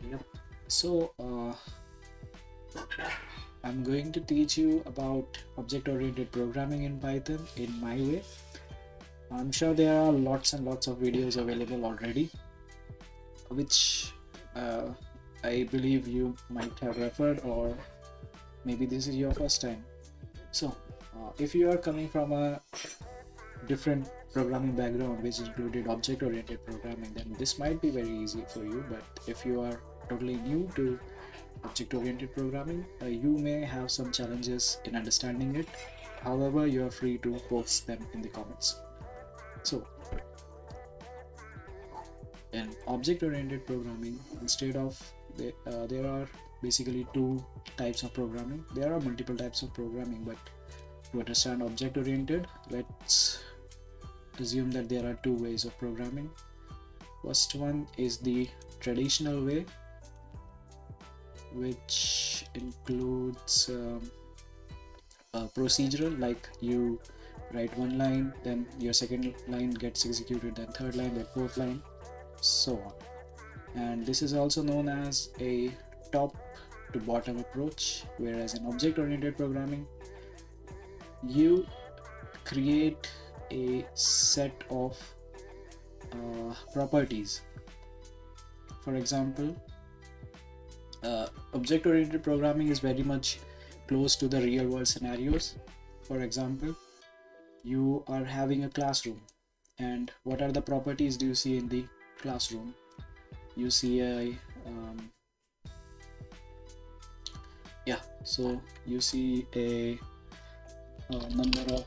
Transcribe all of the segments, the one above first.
Yep. So I'm going to teach you about object-oriented programming in Python in my way. I'm sure there are lots and lots of videos available already, which uh, I believe you might have referred, or maybe this is your first time. So, if you are coming from a different programming background which included object oriented programming, then this might be very easy for you. But if you are totally new to object oriented programming, you may have some challenges in understanding it. However, you are free to post them in the comments. So, in object oriented programming, instead of there are basically two types of programming. There are multiple types of programming, but to understand object oriented, let's assume that there are two ways of programming. First one is the traditional way, which includes procedural, like you write one line, then your second line gets executed, then third line, then fourth line, so on. And this is also known as a top to bottom approach, whereas in object oriented programming, you create a set of properties. For example, object oriented programming is very much close to the real world scenarios. For example, you are having a classroom, and what are the properties do you see in the classroom? You see a so you see a number of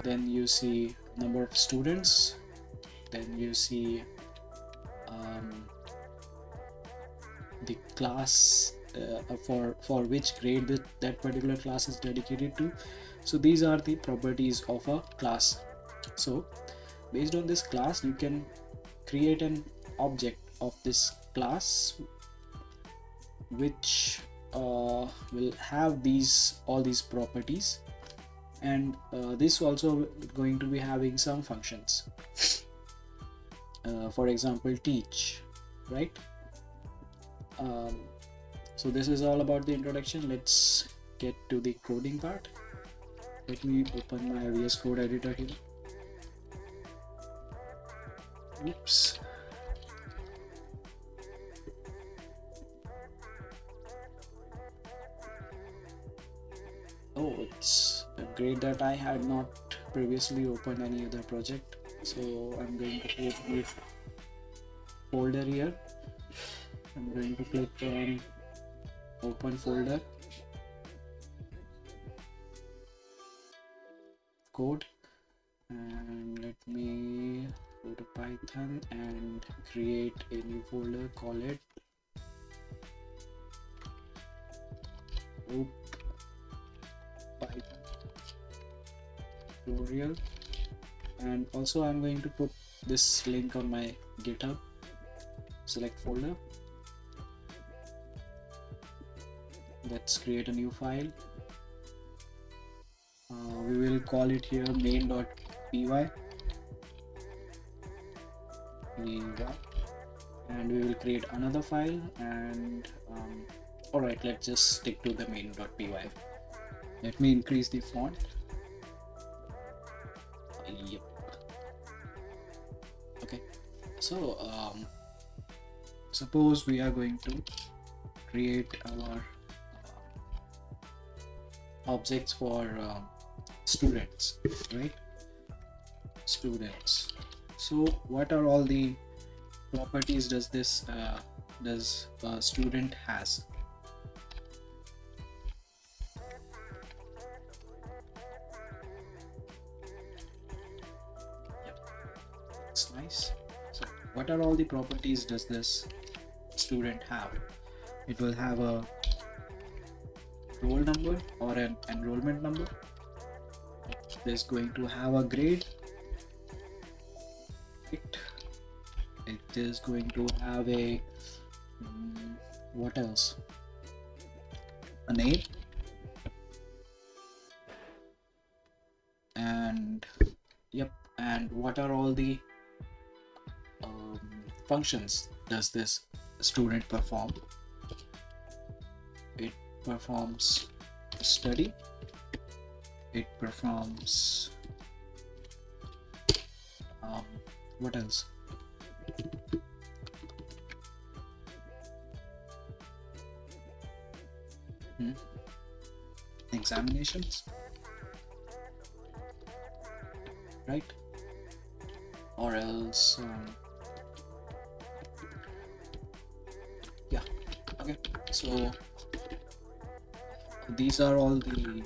then you see number of students, then you see the class for which grade that particular class is dedicated to. So these are the properties of a class. So based on this class, you can create an object of this class which will have all these properties, and this also going to be having some functions. For example, teach, right? So this is all about the introduction. Let's get to the coding part. Let me open my VS Code editor here. Oops. Oh, it's great that I had not previously opened any other project. So I'm going to create a folder here. I'm going to click on open folder, code, and let me go to Python and create a new folder, call it Python tutorial. And also I'm going to put this link on my GitHub. Select folder. Let's create a new file. We will call it here main.py, and we will create another file. And all right, let's just stick to the main.py. Let me increase the font. Yep. Okay, so suppose we are going to create our objects for students, right? Students. So what are all the properties does this student has? Yep, that's nice. So what are all the properties does this student have? It will have a roll number or an enrollment number. It is going to have a grade. It is going to have a what else? A name, and yep, and what are all the functions does this student perform? It performs study, it performs what else? Examinations, right? Or else yeah, okay, so these are all the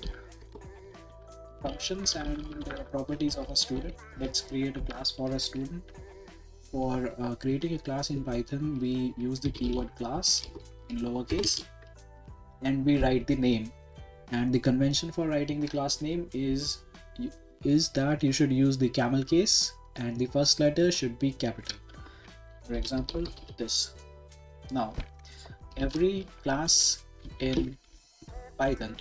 functions and properties of a student. Let's create a class for a student. For creating a class in Python, we use the keyword class in lowercase and we write the name. And the convention for writing the class name is that you should use the camel case and the first letter should be capital. For example, this. Now, every class in Python,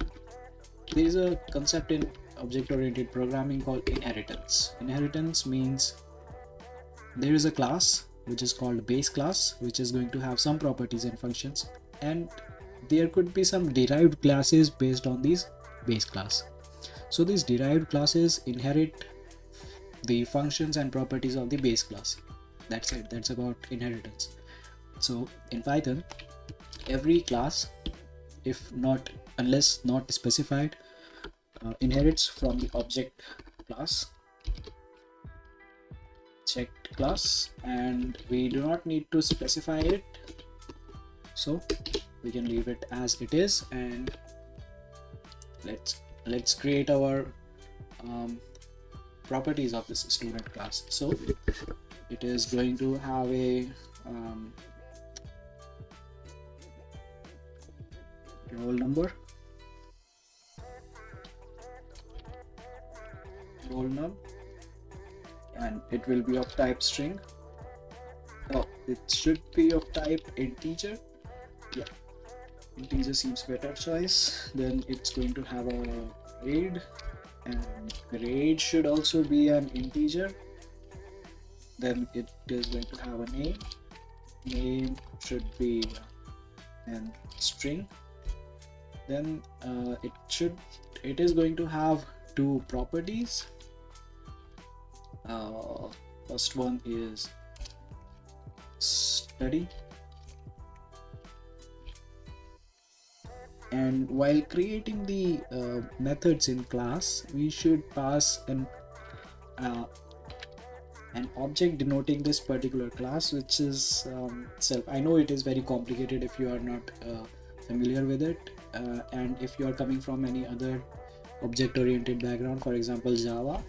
there is a concept in object-oriented programming called inheritance. Inheritance means there is a class which is called base class, which is going to have some properties and functions, and there could be some derived classes based on these base class. So these derived classes inherit the functions and properties of the base class. That's it. That's about inheritance. So in Python, every class, unless not specified, inherits from the object class, checked class, and we do not need to specify it, so we can leave it as it is. And let's create our properties of this student class. So it is going to have a roll number, and it will be of type string. Oh, it should be of type integer. Yeah, integer seems better choice. Then it's going to have a grade, and grade should also be an integer. Then it is going to have a name should be an string. Then it is going to have two properties. First one is study, and while creating the methods in class, we should pass an object denoting this particular class, which is self. I know it is very complicated if you are not familiar with it, and if you are coming from any other object-oriented background, for example Java.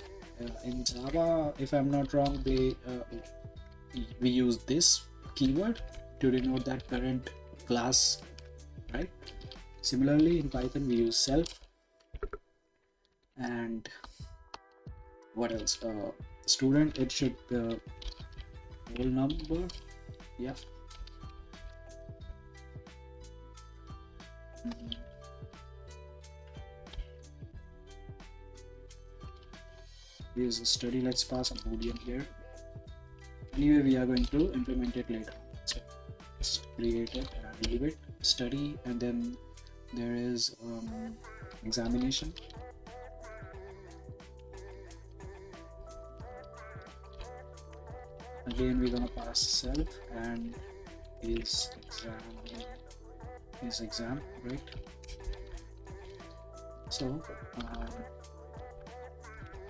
In Java, if I'm not wrong, we use this keyword to denote that current class, right? Similarly, in Python we use self. And what else? Student, it should roll number. Yeah. Here's a study. Let's pass a boolean here. Anyway, we are going to implement it later. So let's create it and leave it study, and then there is examination. Again, we're gonna pass self and is exam, right? So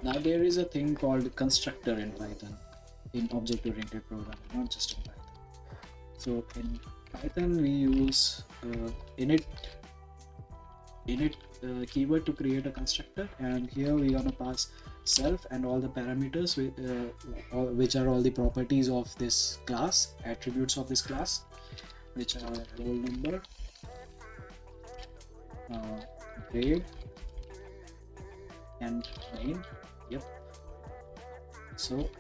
now there is a thing called constructor in Python, in object-oriented programming, not just in Python. So in Python we use init keyword to create a constructor, and here we're gonna pass self and all the parameters which are all the properties of this class, attributes of this class, which are roll number, grade, and name. Yep. So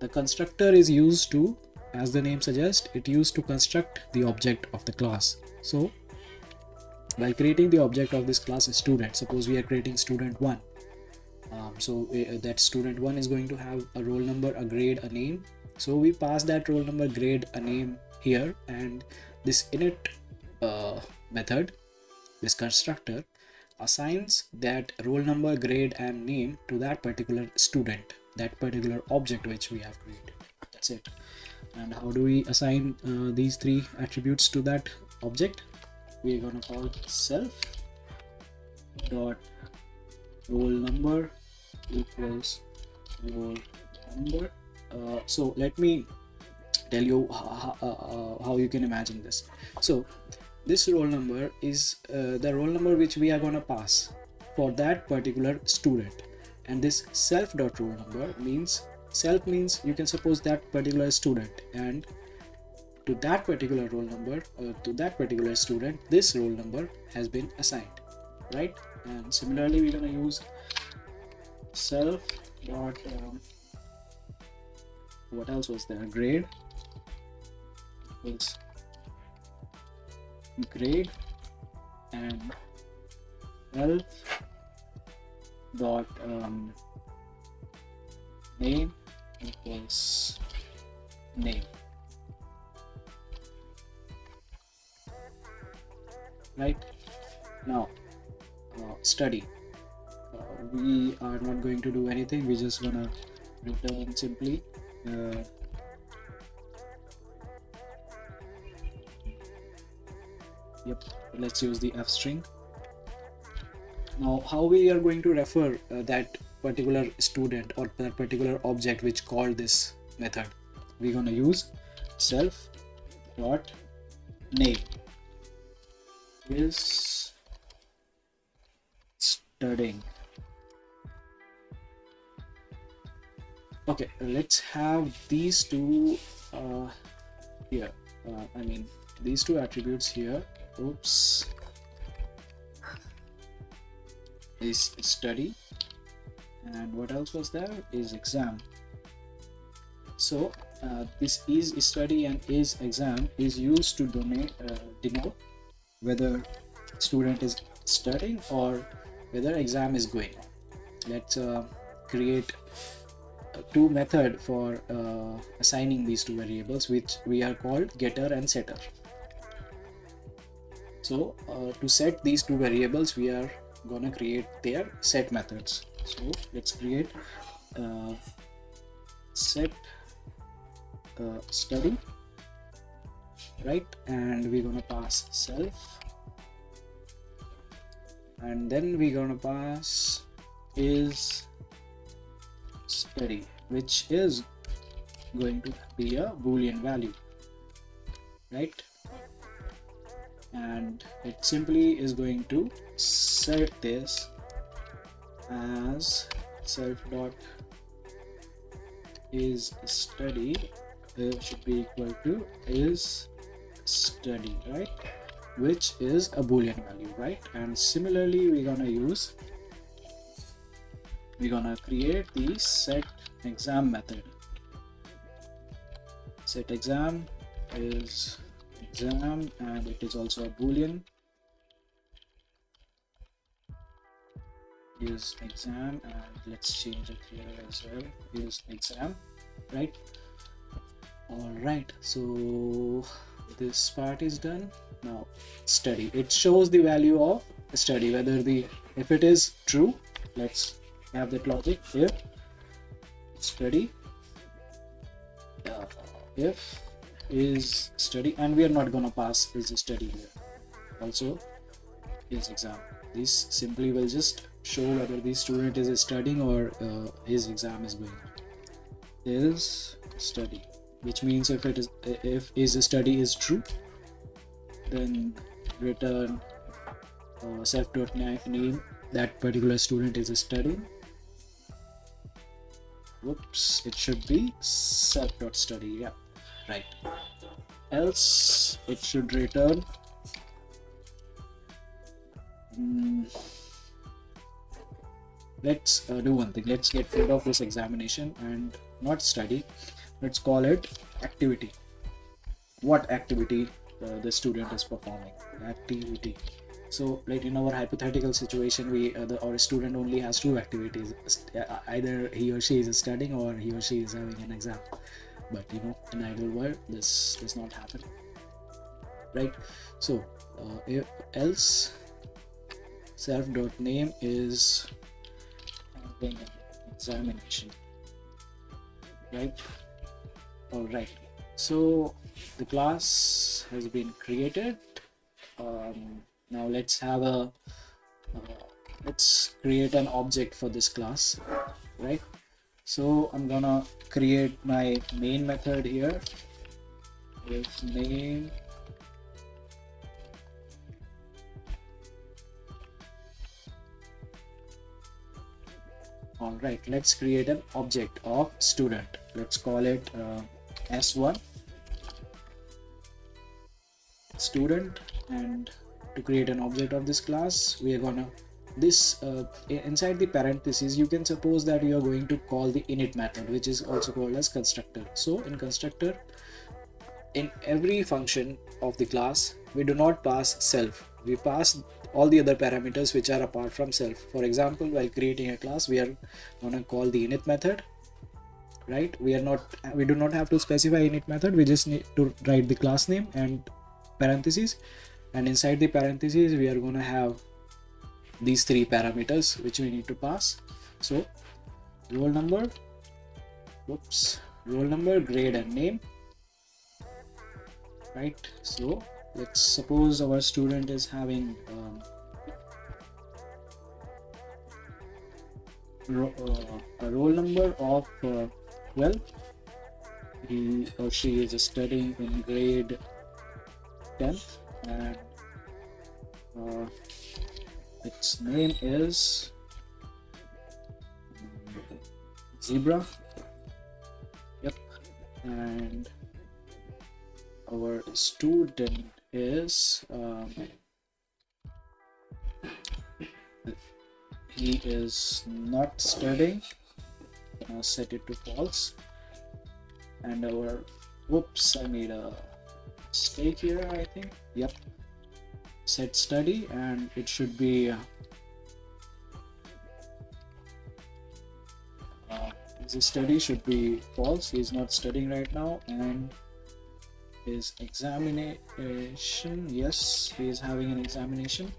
the constructor is used to as the name suggests, it used to construct the object of the class. So by creating the object of this class student, suppose we are creating student 1. That student 1 is going to have a roll number, a grade, a name. So we pass that roll number, grade, a name here, and this init method, this constructor, assigns that roll number, grade, and name to that particular student, that particular object which we have created. That's it. And how do we assign these three attributes to that object? We're gonna call self dot roll number equals roll number. So let me tell you how you can imagine this. So this roll number is the roll number which we are gonna pass for that particular student, and this self dot roll number means, self means you can suppose that particular student, and to that particular roll number, to that particular student, this roll number has been assigned, right? And similarly we're gonna use self dot what else was there, grade is grade, and self dot name equals name, right? Now study, we are not going to do anything, we're just gonna return simply let's use the f string. Now how we are going to refer that particular student or that particular object which called this method? We're gonna use self dot name is studying. Okay, let's have these two here. I mean these two attributes here. Oops, is study, and what else was there, is exam. So this is study and is exam is used to denote whether student is studying or whether exam is going on. Let's create two method for assigning these two variables, which we are called getter and setter. So to set these two variables, we are gonna create their set methods. So let's create set study, right? And we're gonna pass self, and then we're gonna pass is study, which is going to be a boolean value, right? And it simply is going to set this as self dot is study should be equal to is study, right? Which is a boolean value, right? And similarly we're gonna create the set exam method. Set exam is exam, and it is also a boolean, is exam, and let's change it here as well, is exam, right? All right, so this part is done. Now study, it shows the value of study, whether if it is true, let's have that logic here, study if is study, and we are not gonna pass is study here, also is exam. This simply will just show whether the student is studying or his exam is going on. Is study, which means if is study is true, then return self.name, that particular student is studying. Whoops, it should be self.study, yeah, right. Else it should return let's do one thing, let's get rid of this examination and not study, let's call it activity. What activity the student is performing? Activity. So like in our hypothetical situation, our student only has two activities. Either he or she is studying or he or she is having an exam. But in ideal world, this does not happen, right? So if else self dot name is having an examination, right? All right. So the class has been created. Now let's have a let's create an object for this class, right? So I'm gonna create my main method here with name. All right, let's create an object of student. Let's call it S1 student. And to create an object of this class, we are gonna inside the parentheses, you can suppose that you are going to call the init method, which is also called as constructor. So in constructor, in every function of the class, we do not pass self, we pass all the other parameters which are apart from self. For example, while creating a class, we are going to call the init method, right? We do not have to specify init method, we just need to write the class name and parentheses, and inside the parentheses we are going to have these three parameters which we need to pass. So roll number, grade, and name, right? So let's suppose our student is having a roll number of 12. He or she is studying in grade 10, and its name is Zebra. Yep. And our student is he is not studying. Set it to false. And our I made a mistake here, I think. Yep, set study, and it should be the study should be false. He is not studying right now. And his examination, yes, he is having an examination.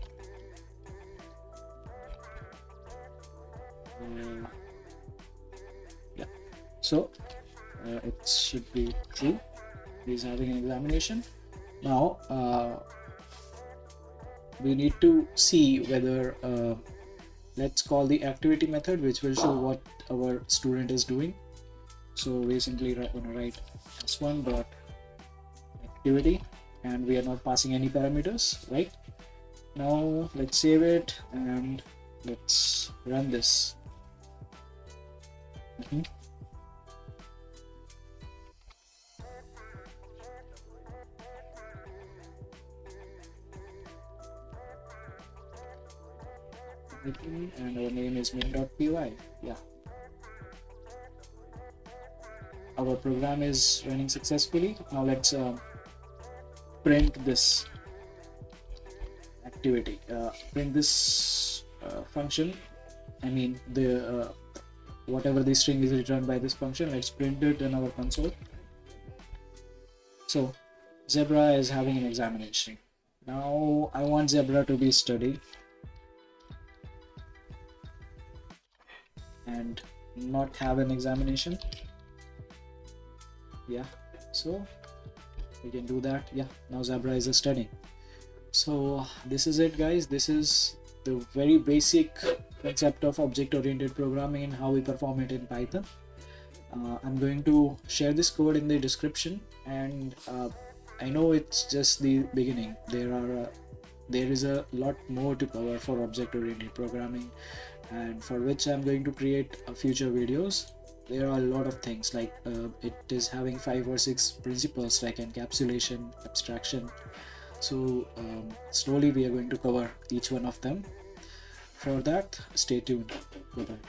Yeah, so it should be true. He is having an examination. Now we need to see whether let's call the activity method, which will show what our student is doing. So we simply write s1 dot activity, and we are not passing any parameters, right? Now let's save it and let's run this. And our name is main.py. Yeah, our program is running successfully. Now let's print this activity, print this function. I mean the whatever the string is returned by this function, let's print it in our console. So Zebra is having an examination. Now I want Zebra to be studied and not have an examination. Yeah, so we can do that. Yeah, now Zebra is studying. So this is it, guys. This is the very basic concept of object-oriented programming and how we perform it in Python. I'm going to share this code in the description, and I know it's just the beginning. There is a lot more to cover for object-oriented programming, and for which I'm going to create future videos. There are a lot of things, like it is having 5 or 6 principles like encapsulation, abstraction. So slowly we are going to cover each one of them. For that, stay tuned. Bye bye.